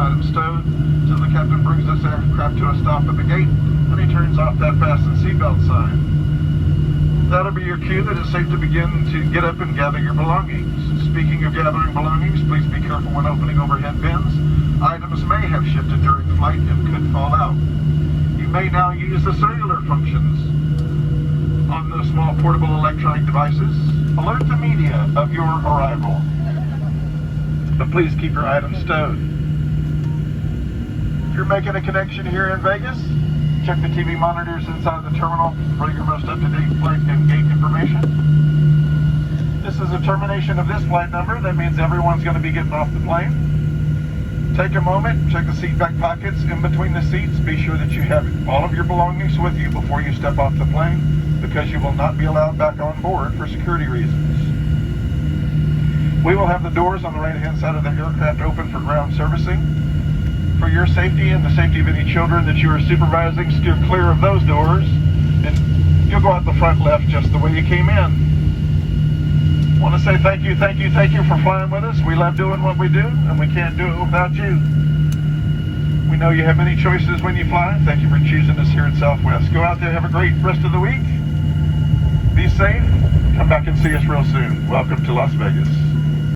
items stowed until the captain brings this aircraft to a stop at the gate and he turns off that fasten seatbelt sign. That'll be your cue that it's safe to begin to get up and gather your belongings. Speaking of gathering belongings, please be careful when opening overhead bins. Items may have shifted during flight and could fall out. You may now use the cellular functions on those small portable electronic devices. Alert the media of your arrival. But please keep your items stowed. If you're making a connection here in Vegas, check the TV monitors inside the terminal for your most up-to-date flight and gate information. This is a termination of this flight number. That means everyone's going to be getting off the plane. Take a moment, check the seat back pockets in between the seats. Be sure that you have all of your belongings with you before you step off the plane, because you will not be allowed back on board for security reasons. We will have the doors on the right-hand side of the aircraft open for ground servicing. For your safety and the safety of any children that you are supervising, steer clear of those doors, and you'll go out the front left just the way you came in. I want to say thank you for flying with us. We love doing what we do, and we can't do it without you. We know you have many choices when you fly. Thank you for choosing us here at Southwest. Go out there, have a great rest of the week. Be safe. Come back and see us real soon. Welcome to Las Vegas.